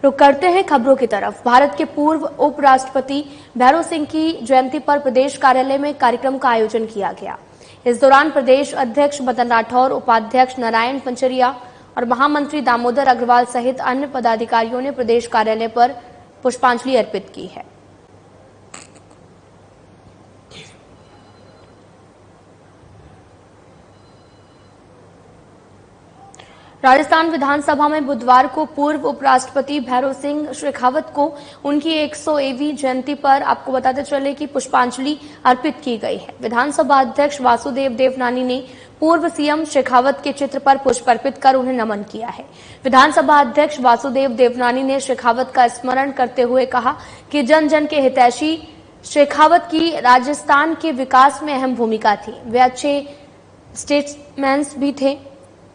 रुक करते हैं खबरों की तरफ। भारत के पूर्व उपराष्ट्रपति भैरों सिंह की जयंती पर प्रदेश कार्यालय में कार्यक्रम का आयोजन किया गया। इस दौरान प्रदेश अध्यक्ष मदन राठौर, उपाध्यक्ष नारायण पंचरिया और महामंत्री दामोदर अग्रवाल सहित अन्य पदाधिकारियों ने प्रदेश कार्यालय पर पुष्पांजलि अर्पित की है। राजस्थान विधानसभा में बुधवार को पूर्व उपराष्ट्रपति भैरों सिंह शेखावत को उनकी 100वीं जयंती पर आपको बताते चले कि पुष्पांजलि अर्पित की गई है। विधानसभा अध्यक्ष वासुदेव देवनानी ने पूर्व सीएम शेखावत के चित्र पर पुष्प अर्पित कर उन्हें नमन किया है। विधानसभा अध्यक्ष वासुदेव देवनानी ने शेखावत का स्मरण करते हुए कहा कि जन जन के हितैषी शेखावत की राजस्थान के विकास में अहम भूमिका थी। वे अच्छे स्टेट्समैन भी थे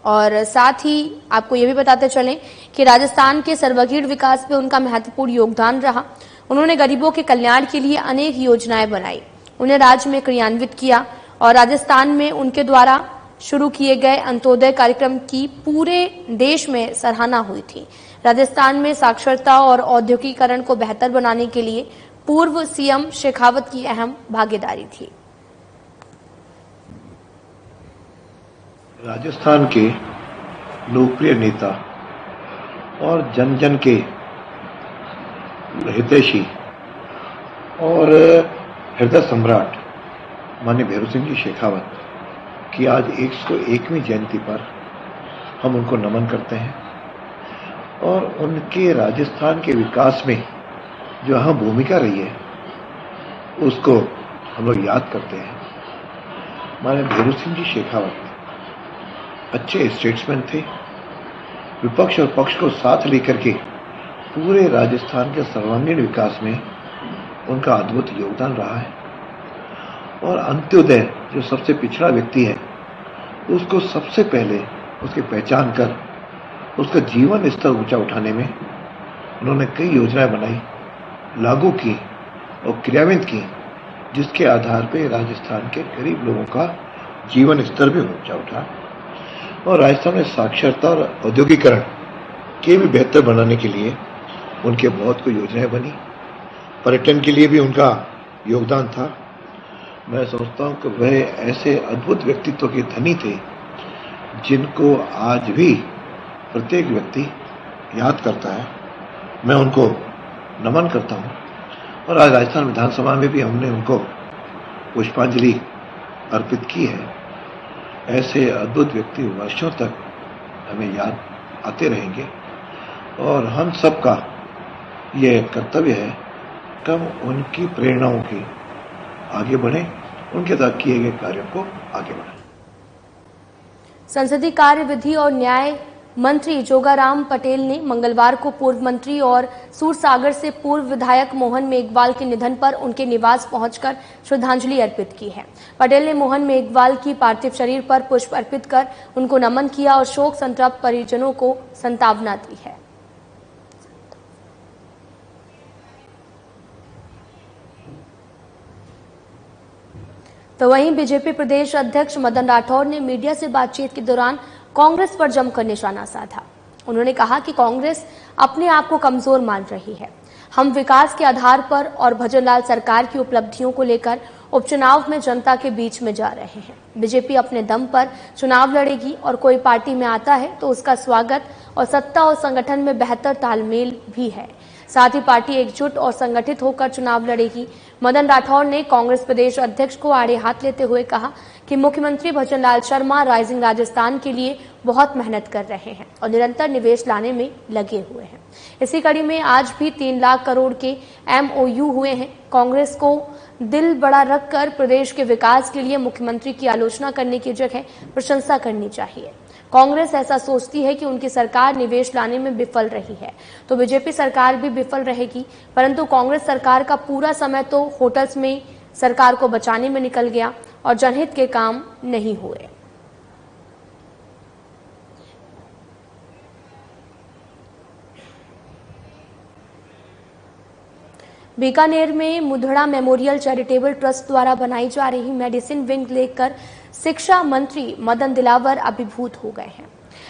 और साथ ही आपको ये भी बताते चलें कि राजस्थान के सर्वांगीण विकास में उनका महत्वपूर्ण योगदान रहा। उन्होंने गरीबों के कल्याण के लिए अनेक योजनाएं बनाई, उन्हें राज्य में क्रियान्वित किया और राजस्थान में उनके द्वारा शुरू किए गए अंत्योदय कार्यक्रम की पूरे देश में सराहना हुई थी। राजस्थान में साक्षरता और औद्योगिकीकरण को बेहतर बनाने के लिए पूर्व सीएम शेखावत की अहम भागीदारी थी। राजस्थान के लोकप्रिय नेता और जन जन के हितैषी और हृदय सम्राट माननीय भैरों सिंह जी शेखावत की आज 101वीं जयंती पर हम उनको नमन करते हैं और उनके राजस्थान के विकास में जो अहम भूमिका रही है उसको हम लोग याद करते हैं। माननीय भैरों सिंह जी शेखावत अच्छे स्टेट्समैन थे। विपक्ष और पक्ष को साथ लेकर के पूरे राजस्थान के सर्वांगीण विकास में उनका अद्भुत योगदान रहा है और अंत्योदय जो सबसे पिछड़ा व्यक्ति है उसको सबसे पहले उसकी पहचान कर उसका जीवन स्तर ऊंचा उठाने में उन्होंने कई योजनाएं बनाई, लागू की और क्रियान्वित की, जिसके आधार पर राजस्थान के गरीब लोगों का जीवन स्तर भी ऊंचा उठा और राजस्थान में साक्षरता और औद्योगिकीकरण के भी बेहतर बनाने के लिए उनके बहुत कोई योजनाएं बनी। पर्यटन के लिए भी उनका योगदान था। मैं सोचता हूं कि वह ऐसे अद्भुत व्यक्तित्व के धनी थे जिनको आज भी प्रत्येक व्यक्ति याद करता है। मैं उनको नमन करता हूं और आज राजस्थान विधानसभा में भी हमने उनको पुष्पांजलि अर्पित की है। ऐसे अद्भुत व्यक्ति वर्षों तक हमें याद आते रहेंगे और हम सबका ये कर्तव्य है कि हम उनकी प्रेरणाओं की आगे बढ़ें, उनके द्वारा किए गए कार्यों को आगे बढ़ाएं। संसदीय कार्य, विधि और न्याय मंत्री जोगाराम पटेल ने मंगलवार को पूर्व मंत्री और सूरसागर से पूर्व विधायक मोहन मेघवाल के निधन पर उनके निवास पहुंचकर श्रद्धांजलि अर्पित की है। पटेल ने मोहन मेघवाल की पार्थिव शरीर पर पुष्प अर्पित कर उनको नमन किया और शोक संतप्त परिजनों को सांत्वना दी है। तो वहीं बीजेपी प्रदेश अध्यक्ष मदन राठौर ने मीडिया से बातचीत के दौरान कांग्रेस पर जमकर निशाना साधा। उन्होंने कहा कि कांग्रेस अपने आप को कमजोर मान रही है। हम विकास के आधार पर और भजनलाल सरकार की उपलब्धियों को लेकर उपचुनाव में जनता के बीच में जा रहे हैं। बीजेपी अपने दम पर चुनाव लड़ेगी और कोई पार्टी में आता है तो उसका स्वागत और सत्ता और संगठन में बेहतर तालमेल भी है। साथ ही पार्टी एकजुट और संगठित होकर चुनाव लड़ेगी। मदन राठौर ने कांग्रेस प्रदेश अध्यक्ष को आड़े हाथ लेते हुए कहा कि मुख्यमंत्री भजनलाल शर्मा राइजिंग राजस्थान के लिए बहुत मेहनत कर रहे हैं और निरंतर निवेश लाने में लगे हुए हैं। इसी कड़ी में आज भी 3 लाख करोड़ के MOU हुए हैं। कांग्रेस को दिल बड़ा रखकर प्रदेश के विकास के लिए मुख्यमंत्री की आलोचना करने की जगह प्रशंसा करनी चाहिए। कांग्रेस ऐसा सोचती है कि उनकी सरकार निवेश लाने में विफल रही है तो बीजेपी सरकार भी विफल रहेगी, परंतु कांग्रेस सरकार का पूरा समय तो होटल्स में सरकार को बचाने में निकल गया और जनहित के काम नहीं हुए। बीकानेर में मुधड़ा मेमोरियल चैरिटेबल ट्रस्ट द्वारा बनाई जा रही मेडिसिन विंग लेकर शिक्षा मंत्री मदन दिलावर अभिभूत हो गए हैं।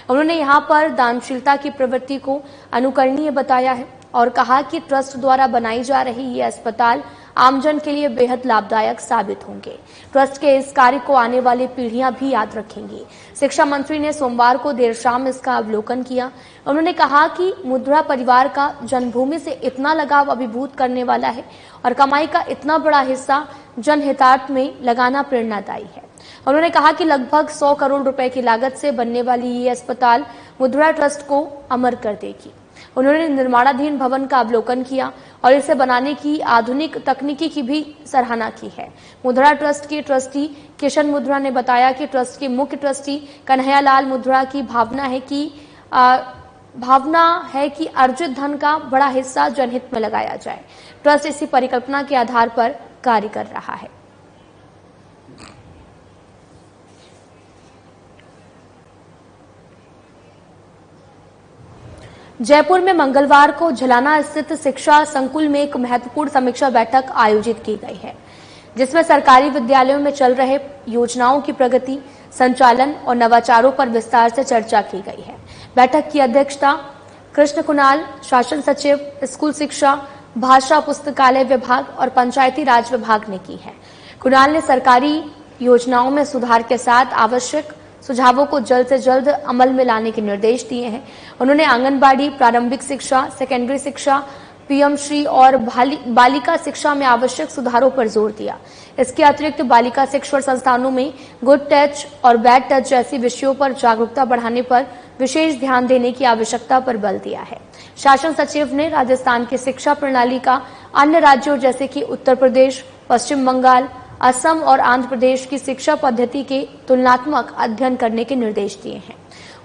उन्होंने यहाँ पर दानशीलता की प्रवृत्ति को अनुकरणीय बताया है और कहा कि ट्रस्ट द्वारा बनाई जा रही ये अस्पताल आमजन के लिए बेहद लाभदायक साबित होंगे। ट्रस्ट के इस कार्य को आने वाली पीढ़ियां भी याद रखेंगी। शिक्षा मंत्री ने सोमवार को देर शाम इसका अवलोकन किया। उन्होंने कहा कि मुद्रा परिवार का जन्मभूमि से इतना लगाव अभिभूत करने वाला है और कमाई का इतना बड़ा हिस्सा जनहितार्थ में लगाना प्रेरणादायी है। उन्होंने कहा कि लगभग 100 करोड़ रुपए की लागत से बनने वाली ये अस्पताल मुद्रा ट्रस्ट को अमर कर देगी। उन्होंने निर्माणाधीन भवन का अवलोकन किया और इसे बनाने की आधुनिक तकनीकी की भी सराहना की है। मुद्रा ट्रस्ट के ट्रस्टी किशन मुद्रा ने बताया कि ट्रस्ट के मुख्य ट्रस्टी कन्हैयालाल मुद्रा की भावना है कि अर्जित धन का बड़ा हिस्सा जनहित में लगाया जाए। ट्रस्ट इसी परिकल्पना के आधार पर कार्य कर रहा है। जयपुर में मंगलवार को झलाना स्थित शिक्षा संकुल में एक महत्वपूर्ण समीक्षा बैठक आयोजित की गई है, जिसमें सरकारी विद्यालयों में चल रहे योजनाओं की प्रगति, संचालन और नवाचारों पर विस्तार से चर्चा की गई है। बैठक की अध्यक्षता कृष्ण कुणाल, शासन सचिव, स्कूल शिक्षा, भाषा पुस्तकालय विभाग और पंचायती राज विभाग ने की है। कुणाल ने सरकारी योजनाओं में सुधार के साथ आवश्यक सुझावों को जल्द से जल्द अमल में लाने के निर्देश दिए हैं। उन्होंने आंगनबाड़ी, प्रारंभिक शिक्षा, सेकेंडरी शिक्षा, पीएम श्री और बालिका शिक्षा में आवश्यक सुधारों पर जोर दिया। इसके अतिरिक्त बालिका शिक्षण संस्थानों में गुड टच और बैड टच जैसी विषयों पर जागरूकता बढ़ाने पर विशेष ध्यान देने की आवश्यकता पर बल दिया है। शासन सचिव ने राजस्थान की शिक्षा प्रणाली का अन्य राज्यों जैसे कि उत्तर प्रदेश, पश्चिम बंगाल, असम और आंध्र प्रदेश की शिक्षा पद्धति के तुलनात्मक अध्ययन करने के निर्देश दिए हैं।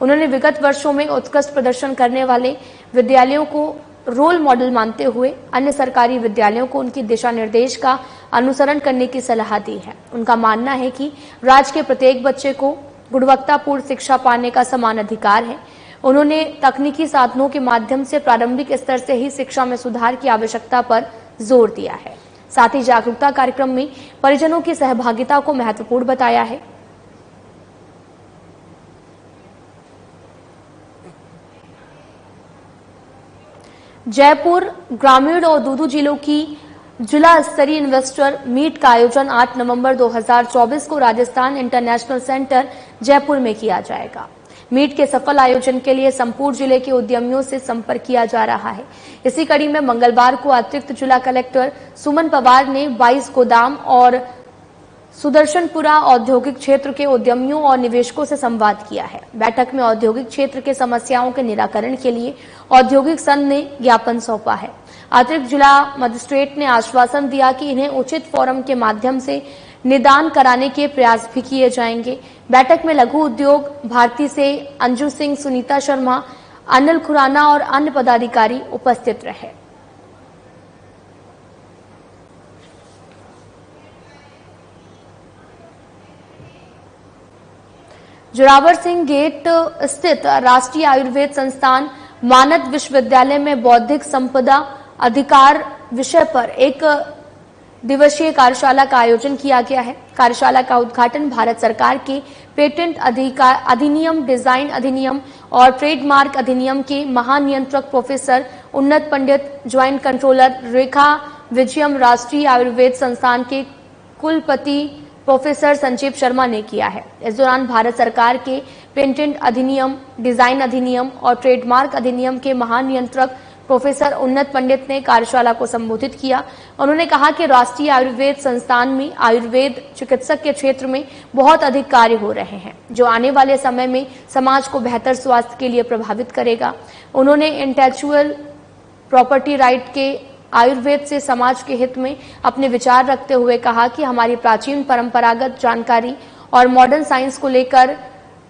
उन्होंने विगत वर्षों में उत्कृष्ट प्रदर्शन करने वाले विद्यालयों को रोल मॉडल मानते हुए अन्य सरकारी विद्यालयों को उनकी दिशा निर्देश का अनुसरण करने की सलाह दी है। उनका मानना है कि राज्य के प्रत्येक बच्चे को गुणवत्तापूर्ण शिक्षा पाने का समान अधिकार है। उन्होंने तकनीकी साधनों के माध्यम से प्रारंभिक स्तर से ही शिक्षा में सुधार की आवश्यकता पर जोर दिया है। साथ ही जागरूकता कार्यक्रम में परिजनों की सहभागिता को महत्वपूर्ण बताया है। जयपुर ग्रामीण और दूदू जिलों की जिला स्तरीय इन्वेस्टर मीट का आयोजन 8 नवंबर 2024 को राजस्थान इंटरनेशनल सेंटर जयपुर में किया जाएगा। मीट के सफल आयोजन के लिए संपूर्ण जिले के उद्यमियों से संपर्क किया जा रहा है। इसी कड़ी में मंगलवार को अतिरिक्त जिला कलेक्टर सुमन पवार ने 22 गोदाम और सुदर्शनपुरा औद्योगिक क्षेत्र के उद्यमियों और निवेशकों से संवाद किया है। बैठक में औद्योगिक क्षेत्र के समस्याओं के निराकरण के लिए औद्योगिक संघ ने ज्ञापन सौंपा है। अतिरिक्त जिला मजिस्ट्रेट ने आश्वासन दिया कि इन्हें उचित फोरम के माध्यम से निदान कराने के प्रयास भी किए जाएंगे। बैठक में लघु उद्योग भारती से अंजू सिंह, सुनीता शर्मा, अनिल खुराना और अन्य पदाधिकारी उपस्थित रहे। जोरावर सिंह गेट स्थित राष्ट्रीय आयुर्वेद संस्थान मानद विश्वविद्यालय में बौद्धिक संपदा अधिकार विषय पर एक दिवसीय कार्यशाला का आयोजन किया गया है। कार्यशाला का उद्घाटन भारत सरकार के पेटेंट अधिनियम, डिजाइन अधिनियम और ट्रेडमार्क अधिनियम के महानियंत्रक प्रोफेसर उन्नत पंडित, ज्वाइंट कंट्रोलर रेखा विजयम, राष्ट्रीय आयुर्वेद संस्थान के कुलपति प्रोफेसर संजीव शर्मा ने किया है। इस दौरान भारत सरकार के पेटेंट अधिनियम, डिजाइन अधिनियम और ट्रेडमार्क अधिनियम के महानियंत्रक प्रोफेसर उन्नत पंडित ने कार्यशाला को संबोधित किया। उन्होंने कहा कि राष्ट्रीय आयुर्वेद संस्थान में आयुर्वेद चिकित्सक के क्षेत्र में बहुत अधिक कार्य हो रहे हैं, जो आने वाले समय में समाज को बेहतर स्वास्थ्य के लिए प्रभावित करेगा। उन्होंने इंटेलेक्चुअल प्रॉपर्टी राइट के आयुर्वेद से समाज के हित में अपने विचार रखते हुए कहा कि हमारी प्राचीन परंपरागत जानकारी और मॉडर्न साइंस को लेकर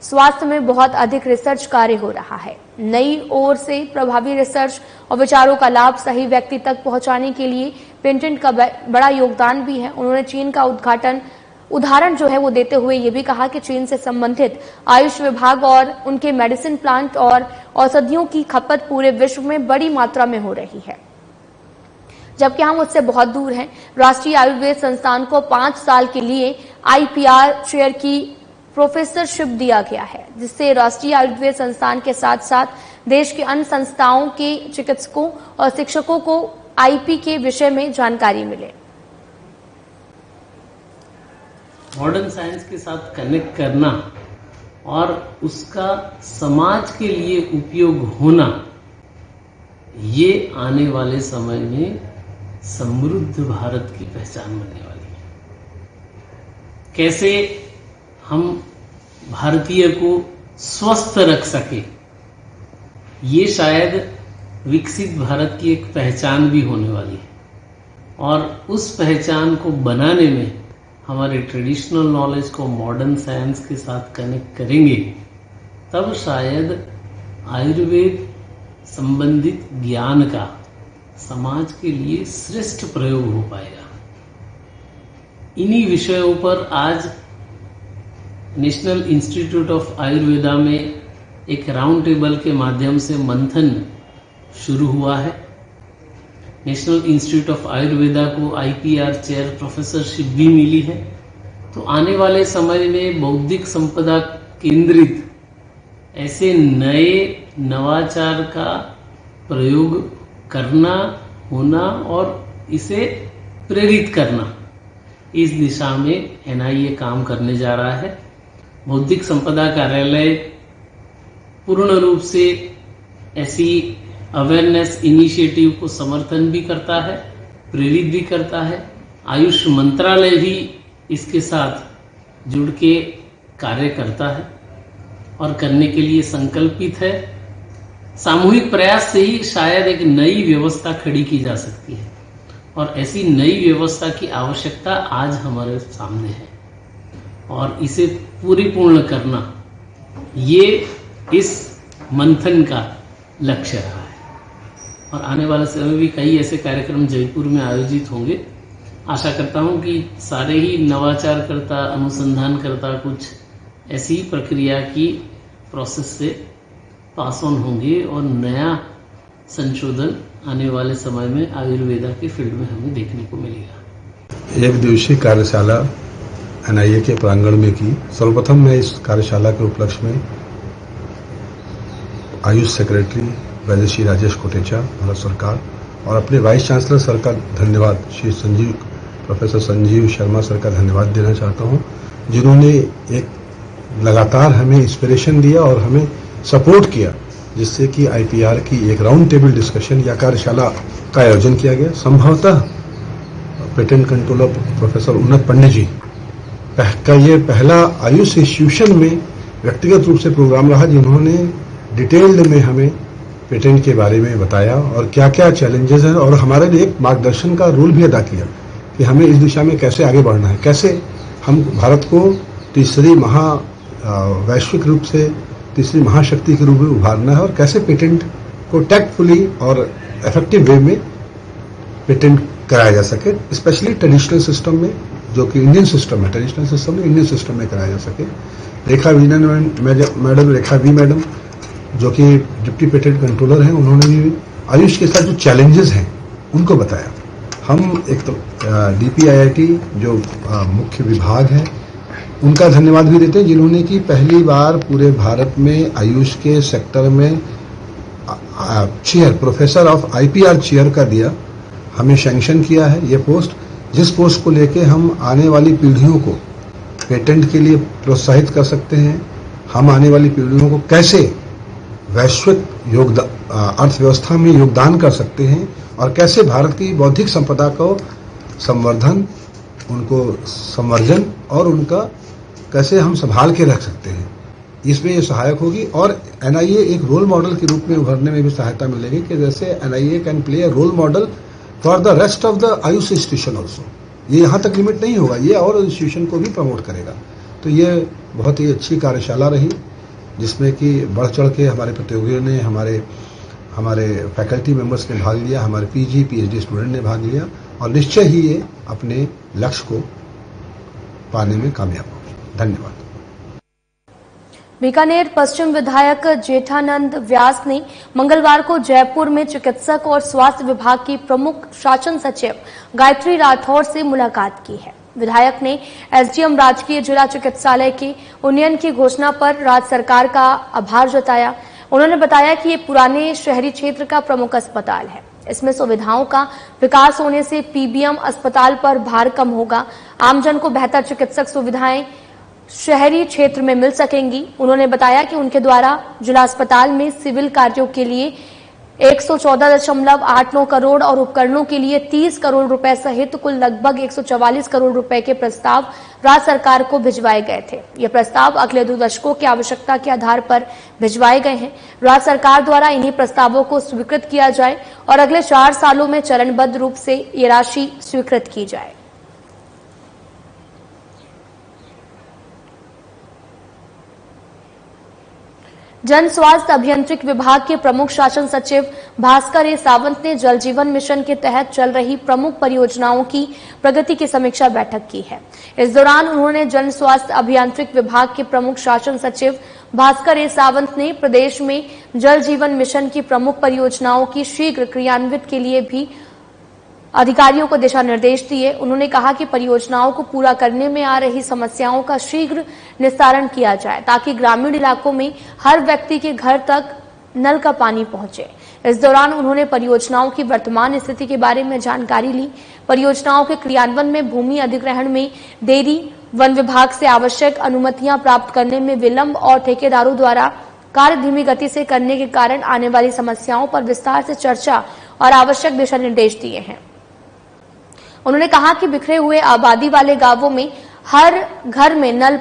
स्वास्थ्य में बहुत अधिक रिसर्च कार्य हो रहा है। नई ओर से प्रभावी रिसर्च और विचारों का लाभ सही व्यक्ति तक पहुंचाने के लिए पेटेंट का बड़ा योगदान भी है। उन्होंने चीन का उदाहरण जो है वो देते हुए ये भी कहा कि चीन से संबंधित आयुष विभाग और उनके मेडिसिन प्लांट और औषधियों की खपत पूरे विश्व में बड़ी मात्रा में हो रही है, जबकि हम उससे बहुत दूर हैं। राष्ट्रीय आयुर्वेद संस्थान को 5 साल के लिए IPR शेयर की प्रोफेसरशिप दिया गया है, जिससे राष्ट्रीय आयुर्वेद संस्थान के साथ साथ देश के अन्य संस्थाओं के चिकित्सकों और शिक्षकों को आईपी के विषय में जानकारी मिले। मॉडर्न साइंस के साथ कनेक्ट करना और उसका समाज के लिए उपयोग होना, ये आने वाले समय में समृद्ध भारत की पहचान बनने वाली है। कैसे हम भारतीय को स्वस्थ रख सके, ये शायद विकसित भारत की एक पहचान भी होने वाली है। और उस पहचान को बनाने में हमारे ट्रेडिशनल नॉलेज को मॉडर्न साइंस के साथ कनेक्ट करेंगे, तब शायद आयुर्वेद संबंधित ज्ञान का समाज के लिए श्रेष्ठ प्रयोग हो पाएगा। इन्हीं विषयों पर आज नेशनल इंस्टीट्यूट ऑफ आयुर्वेदा में एक राउंड टेबल के माध्यम से मंथन शुरू हुआ है। नेशनल इंस्टीट्यूट ऑफ आयुर्वेदा को आईपीआर चेयर प्रोफेसरशिप भी मिली है। तो आने वाले समय में बौद्धिक संपदा केंद्रित ऐसे नए नवाचार का प्रयोग करना, होना और इसे प्रेरित करना, इस दिशा में एनआईए काम करने जा रहा है। बौद्धिक संपदा कार्यालय पूर्ण रूप से ऐसी अवेयरनेस इनिशिएटिव को समर्थन भी करता है, प्रेरित भी करता है। आयुष मंत्रालय भी इसके साथ जुड़ के कार्य करता है और करने के लिए संकल्पित है। सामूहिक प्रयास से ही शायद एक नई व्यवस्था खड़ी की जा सकती है और ऐसी नई व्यवस्था की आवश्यकता आज हमारे सामने है और इसे पूर्ण करना, ये इस मंथन का लक्ष्य रहा है। और आने वाले समय में भी कई ऐसे कार्यक्रम जयपुर में आयोजित होंगे। आशा करता हूं कि सारे ही नवाचारकर्ता, अनुसंधानकर्ता कुछ ऐसी प्रक्रिया की प्रोसेस से पास ऑन होंगे और नया संशोधन आने वाले समय में आयुर्वेदा के फील्ड में हमें देखने को मिलेगा। एक दिवसीय कार्यशाला एनआईए के प्रांगण में की। सर्वप्रथम मैं इस कार्यशाला के उपलक्ष्य में आयुष सेक्रेटरी वैद्य श्री राजेश कोटेचा, भारत सरकार, और अपने वाइस चांसलर सर का धन्यवाद, श्री प्रोफेसर संजीव शर्मा सर का धन्यवाद देना चाहता हूं, जिन्होंने एक लगातार हमें इंस्पिरेशन दिया और हमें सपोर्ट किया, जिससे कि आईपीआर की एक राउंड टेबल डिस्कशन या कार्यशाला का आयोजन किया गया। संभवतः पेटेंट कंट्रोलर प्रोफेसर उन्नत पंडित जी का ये पहला आयुष इंस्टीट्यूशन में व्यक्तिगत रूप से प्रोग्राम रहा, जिन्होंने डिटेल्ड में हमें पेटेंट के बारे में बताया और क्या क्या चैलेंजेस हैं और हमारे लिए एक मार्गदर्शन का रोल भी अदा किया कि हमें इस दिशा में कैसे आगे बढ़ना है, कैसे हम भारत को तीसरी वैश्विक रूप से तीसरी महाशक्ति के रूप में उभारना है और कैसे पेटेंट को टैक्टफुली और इफेक्टिव वे में पेटेंट कराया जा सके, स्पेशली ट्रेडिशनल सिस्टम में, जो कि इंडियन सिस्टम है, ट्रेडिशनल सिस्टम में इंडियन सिस्टम में कराया जा सके। रेखा वी मैडम जो कि डिप्टी पेटेंट कंट्रोलर हैं, उन्होंने भी आयुष के साथ जो चैलेंजेस हैं उनको बताया। हम एक तो डीपीआईआईटी जो मुख्य विभाग है उनका धन्यवाद भी देते हैं, जिन्होंने कि पहली बार पूरे भारत में आयुष के सेक्टर में chair, professor of IPR chair का दिया, हमें सैंक्शन किया है ये पोस्ट, जिस पोस्ट को लेके हम आने वाली पीढ़ियों को पेटेंट के लिए प्रोत्साहित कर सकते हैं। हम आने वाली पीढ़ियों को कैसे वैश्विक अर्थव्यवस्था में योगदान कर सकते हैं और कैसे भारत की बौद्धिक संपदा को संवर्धन, उनको संवर्जन और उनका कैसे हम संभाल के रख सकते हैं, इसमें ये सहायक होगी। और एनआईए एक रोल मॉडल के रूप में उभरने में भी सहायता मिलेगी कि जैसे NIA can play a role model for the rest of the AYUSH institution also. ये यहाँ तक लिमिट नहीं होगा, ये और इंस्टीट्यूशन को भी प्रमोट करेगा। तो ये बहुत ही अच्छी कार्यशाला रही, जिसमें कि बढ़ चढ़ के हमारे प्रतियोगियों ने, हमारे फैकल्टी मेंबर्स ने भाग लिया, हमारे पीजी पीएचडी स्टूडेंट ने भाग लिया और निश्चय ही ये अपने लक्ष्य को पाने में कामयाब होगी। धन्यवाद। बीकानेर पश्चिम विधायक जेठानंद व्यास ने मंगलवार को जयपुर में चिकित्सक और स्वास्थ्य विभाग की प्रमुख शासन सचिव गायत्री राठौर से मुलाकात की है। विधायक ने एसडीएम राजकीय जिला चिकित्सालय के उन्नयन की घोषणा पर राज्य सरकार का आभार जताया। उन्होंने बताया कि ये पुराने शहरी क्षेत्र का प्रमुख अस्पताल है। इसमें सुविधाओं का विकास होने से पीबीएम अस्पताल पर भार कम होगा। आमजन को बेहतर चिकित्सक सुविधाएं शहरी क्षेत्र में मिल सकेंगी। उन्होंने बताया कि उनके द्वारा जिला अस्पताल में सिविल कार्यों के लिए 114.89 करोड़ और उपकरणों के लिए 30 करोड़ रुपए सहित कुल लगभग 144 करोड़ रुपए के प्रस्ताव राज्य सरकार को भिजवाए गए थे। ये प्रस्ताव अगले 2 दशकों की आवश्यकता के आधार पर भिजवाए गए हैं। राज्य सरकार द्वारा इन्हीं प्रस्तावों को स्वीकृत किया जाए और अगले 4 सालों में चरणबद्ध रूप से ये राशि स्वीकृत की जाए। जन स्वास्थ्य अभियांत्रिकी विभाग के प्रमुख शासन सचिव भास्कर ए सावंत ने जल जीवन मिशन के तहत चल रही प्रमुख परियोजनाओं की प्रगति की समीक्षा बैठक की है। इस दौरान उन्होंने जन स्वास्थ्य अभियांत्रिकी विभाग के प्रमुख शासन सचिव भास्कर ए सावंत ने प्रदेश में जल जीवन मिशन की प्रमुख परियोजनाओं की शीघ्र क्रियान्वित के लिए भी अधिकारियों को दिशा निर्देश दिए। उन्होंने कहा कि परियोजनाओं को पूरा करने में आ रही समस्याओं का शीघ्र निस्तारण किया जाए ताकि ग्रामीण इलाकों में हर व्यक्ति के घर तक नल का पानी पहुंचे। इस दौरान उन्होंने परियोजनाओं की वर्तमान स्थिति के बारे में जानकारी ली। परियोजनाओं के क्रियान्वयन में भूमि अधिग्रहण में देरी, वन विभाग से आवश्यक अनुमतियां प्राप्त करने में विलंब और ठेकेदारों द्वारा कार्य धीमी गति से करने के कारण आने वाली समस्याओं पर विस्तार से चर्चा और आवश्यक दिशा निर्देश दिए हैं। उन्होंने कहा कि बिखरे हुए आबादी वाले गांवों में हर घर में नल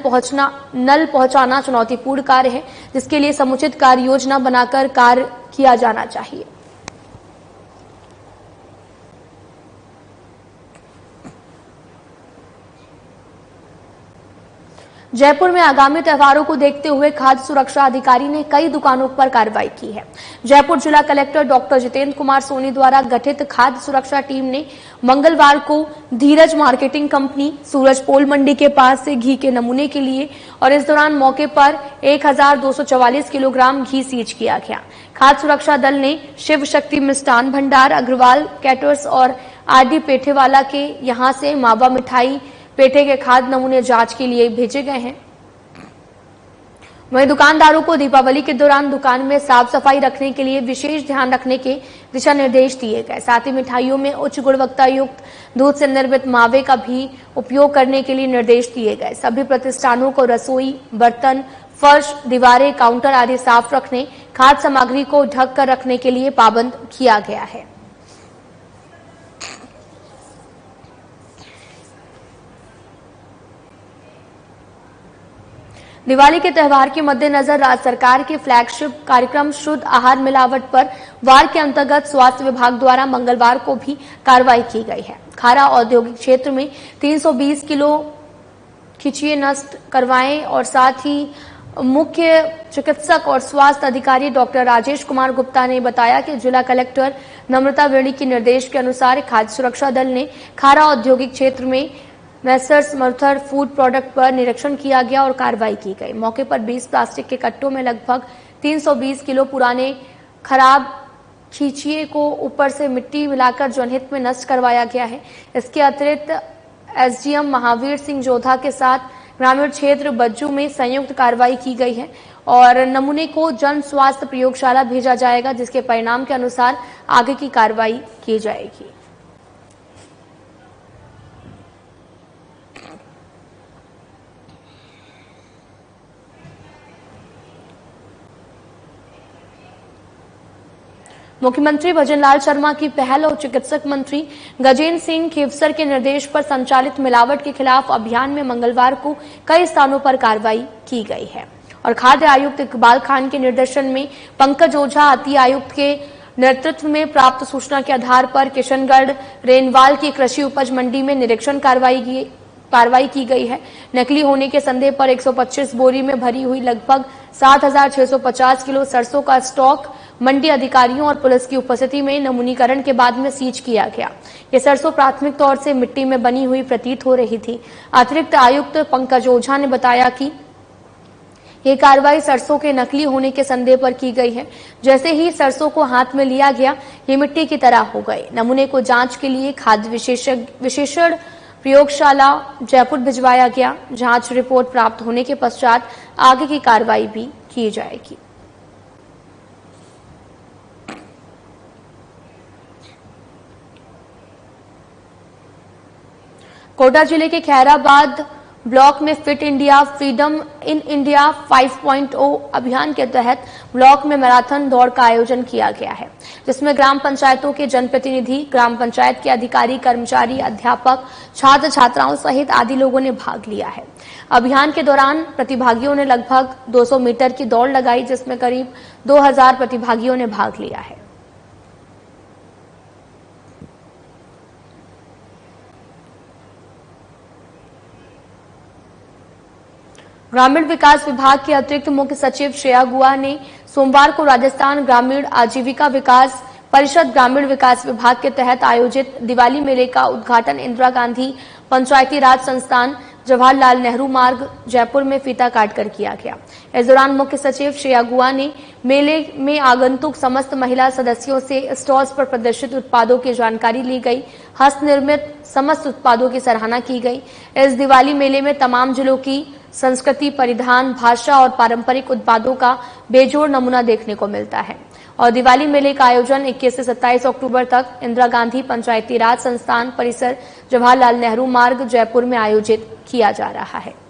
पहुंचाना चुनौतीपूर्ण कार्य है, जिसके लिए समुचित कार्य योजना बनाकर कार्य किया जाना चाहिए। जयपुर में आगामी त्योहारों को देखते हुए खाद्य सुरक्षा अधिकारी ने कई दुकानों पर कार्रवाई की है। जयपुर जिला कलेक्टर डॉक्टर जितेंद्र कुमार सोनी द्वारा गठित खाद्य सुरक्षा टीम ने मंगलवार को धीरज मार्केटिंग कंपनी, सूरज पोल मंडी के पास से घी के नमूने के लिए और इस दौरान मौके पर 1244 किलोग्राम घी सीज किया गया। खाद्य सुरक्षा दल ने शिव शक्ति मिष्ठान भंडार, अग्रवाल कैटर्स और आरडी पेठेवाला के यहां से मावा मिठाई पेठे के खाद्य नमूने जांच के लिए भेजे गए हैं। वहीं दुकानदारों को दीपावली के दौरान दुकान में साफ सफाई रखने के लिए विशेष ध्यान रखने के दिशा निर्देश दिए गए। साथ ही मिठाइयों में उच्च गुणवत्ता युक्त दूध से निर्मित मावे का भी उपयोग करने के लिए निर्देश दिए गए। सभी प्रतिष्ठानों को रसोई, बर्तन, फर्श, दीवारें, काउंटर आदि साफ रखने, खाद्य सामग्री को ढक कर रखने के लिए पाबंद किया गया है। दिवाली के त्यौहार के मद्देनजर राज्य सरकार के फ्लैगशिप कार्यक्रम शुद्ध आहार मिलावट पर वार के अंतर्गत स्वास्थ्य विभाग द्वारा मंगलवार को भी कार्रवाई की गई है। खारा औद्योगिक क्षेत्र में 320 किलो खिचिए नष्ट करवाए और साथ ही मुख्य चिकित्सक और स्वास्थ्य अधिकारी डॉक्टर राजेश कुमार गुप्ता ने बताया कि जिला कलेक्टर नम्रता वेणी के निर्देश के अनुसार खाद्य सुरक्षा दल ने खारा औद्योगिक क्षेत्र में मैसर्स मर्थर फूड प्रोडक्ट पर निरीक्षण किया गया और कार्रवाई की गई। मौके पर 20 प्लास्टिक के कट्टों में लगभग 320 किलो पुराने खराब खींचिए को ऊपर से मिट्टी मिलाकर जनहित में नष्ट करवाया गया है। इसके अतिरिक्त एसडीएम महावीर सिंह जोधा के साथ ग्रामीण क्षेत्र बज्जू में संयुक्त कार्रवाई की गई है और नमूने को जन स्वास्थ्य प्रयोगशाला भेजा जाएगा, जिसके परिणाम के अनुसार आगे की कार्रवाई की जाएगी। मुख्यमंत्री भजनलाल शर्मा की पहल और चिकित्सक मंत्री गजेंद्र सिंह खेवसर के निर्देश पर संचालित मिलावट के खिलाफ अभियान में मंगलवार को कई स्थानों पर कार्रवाई की गई है और खाद्य आयुक्त इकबाल खान के निर्देशन में पंकज ओझा अति आयुक्त के नेतृत्व में प्राप्त सूचना के आधार पर किशनगढ़ रेनवाल की कृषि उपज मंडी में निरीक्षण कार्रवाई की गई है। नकली होने के संदेह पर 125 बोरी में भरी हुई लगभग 7,650 किलो सरसों का स्टॉक मंडी अधिकारियों और पुलिस की उपस्थिति में नमूनीकरण के बाद में सीज किया गया। ये सरसों प्राथमिक तौर से मिट्टी में बनी हुई प्रतीत हो रही थी। अतिरिक्त आयुक्त पंकज ओझा ने बताया कि ये कार्रवाई सरसों के नकली होने के संदेह पर की गई है। जैसे ही सरसों को हाथ में लिया गया, ये मिट्टी की तरह हो गए। नमूने को जांच के लिए खाद्य विशेषण प्रयोगशाला जयपुर भिजवाया गया। जांच रिपोर्ट प्राप्त होने के पश्चात आगे की कार्रवाई भी की जाएगी। कोटा जिले के खैराबाद ब्लॉक में fit India freedom in India 5.0 अभियान के तहत ब्लॉक में मैराथन दौड़ का आयोजन किया गया है, जिसमें ग्राम पंचायतों के जनप्रतिनिधि, ग्राम पंचायत के अधिकारी, कर्मचारी, अध्यापक, छात्र छात्राओं सहित आदि लोगों ने भाग लिया है। अभियान के दौरान प्रतिभागियों ने लगभग 200 मीटर की दौड़ लगाई, जिसमें करीब 2000 प्रतिभागियों ने भाग लिया है। ग्रामीण विकास विभाग के अतिरिक्त मुख्य सचिव श्रेया गुआ ने सोमवार को राजस्थान ग्रामीण आजीविका विकास परिषद ग्रामीण विकास विभाग के तहत आयोजित दिवाली मेले का उद्घाटन इंदिरा गांधी पंचायती राज संस्थान जवाहरलाल नेहरू मार्ग जयपुर में फीता काटकर किया गया। इस दौरान मुख्य सचिव श्रेया गुआ ने मेले में आगंतुक समस्त महिला सदस्यों से स्टॉल्स पर प्रदर्शित उत्पादों की जानकारी ली गई। हस्तनिर्मित समस्त उत्पादों की सराहना की गई। इस दिवाली मेले में तमाम जिलों की संस्कृति, परिधान, भाषा और पारंपरिक उत्पादों का बेजोड़ नमूना देखने को मिलता है। और दिवाली मेले का आयोजन 21 से 27 अक्टूबर तक इंदिरा गांधी पंचायती राज संस्थान परिसर जवाहरलाल नेहरू मार्ग जयपुर में आयोजित किया जा रहा है।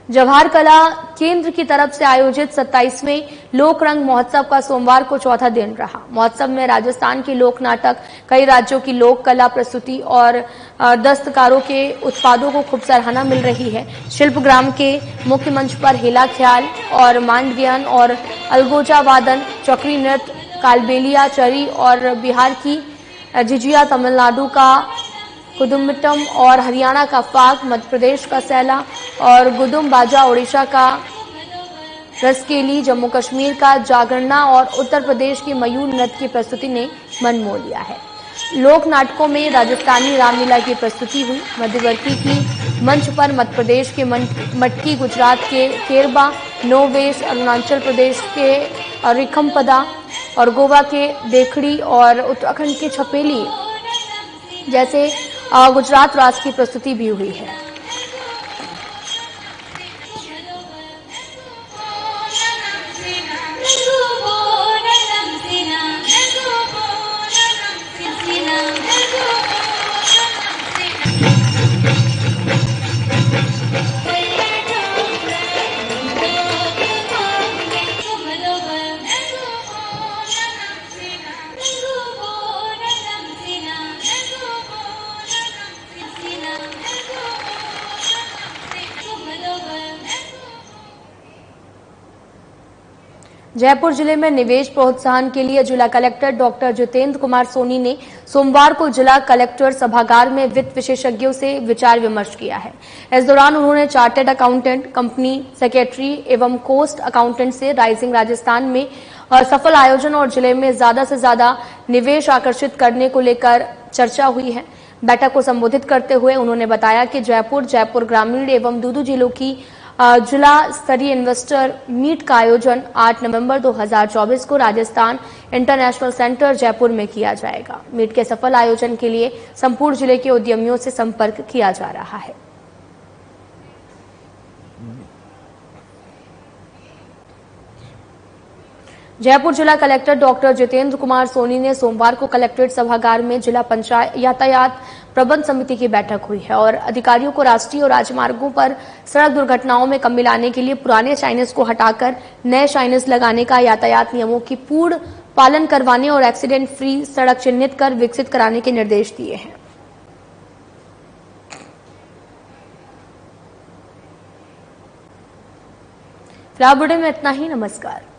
जवाहर कला केंद्र की तरफ से आयोजित 27वें लोक रंग महोत्सव का सोमवार को चौथा दिन रहा। महोत्सव में राजस्थान की लोक नाटक, कई राज्यों की लोक कला प्रस्तुति और दस्तकारों के उत्पादों को खूब सराहना मिल रही है। शिल्पग्राम के मुख्य मंच पर हेला ख्याल और मांडव्यन और अलगोजा वादन, चक्री नृत्य, कालबेलिया, चरी और बिहार की झिझिया, तमिलनाडु का कुदुम्बट्टम और हरियाणा का फाग, मध्य प्रदेश का सैला और गुदुम बाजा, उड़ीसा का रसकेली, जम्मू कश्मीर का जागरणा और उत्तर प्रदेश की मयूर नृत्य की प्रस्तुति ने मन मोह लिया है। लोक नाटकों में राजस्थानी रामलीला की प्रस्तुति हुई। मध्यवर्ती की मंच पर मध्य प्रदेश के मटकी, गुजरात के केरबा, नोवेश, अरुणाचल प्रदेश के रिखमपदा और गोवा के देखड़ी और उत्तराखंड के छपेली जैसे गुजरात राष्ट्र की प्रस्तुति भी हुई है। जयपुर जिले में निवेश प्रोत्साहन के लिए जिला कलेक्टर डॉक्टर जितेंद्र कुमार सोनी ने सोमवार को जिला कलेक्टर सभागार में वित्त विशेषज्ञों से विचार विमर्श किया है। इस दौरान उन्होंने चार्टर्ड अकाउंटेंट, कंपनी सेक्रेटरी एवं कोस्ट अकाउंटेंट से राइजिंग राजस्थान में सफल आयोजन और जिले में ज्यादा से ज्यादा निवेश आकर्षित करने को लेकर चर्चा हुई है। बैठक को संबोधित करते हुए उन्होंने बताया कि जयपुर ग्रामीण एवं दूदू जिलों की जिला स्तरीय इन्वेस्टर मीट का आयोजन 8 नवंबर 2024 को राजस्थान इंटरनेशनल सेंटर जयपुर में किया जाएगा। मीट के सफल आयोजन के लिए संपूर्ण जिले के उद्यमियों से संपर्क किया जा रहा है। जयपुर जिला कलेक्टर डॉक्टर जितेंद्र कुमार सोनी ने सोमवार को कलेक्ट्रेट सभागार में जिला पंचायत यातायात प्रबंध समिति की बैठक हुई है और अधिकारियों को राष्ट्रीय और राजमार्गों पर सड़क दुर्घटनाओं में कमी लाने के लिए पुराने साइनेज को हटाकर नए साइनेज लगाने का, यातायात नियमों की पूर्ण पालन करवाने और एक्सीडेंट फ्री सड़क चिन्हित कर विकसित कराने के निर्देश दिए हैं। फिलहाल बुलेटिन में इतना ही। नमस्कार।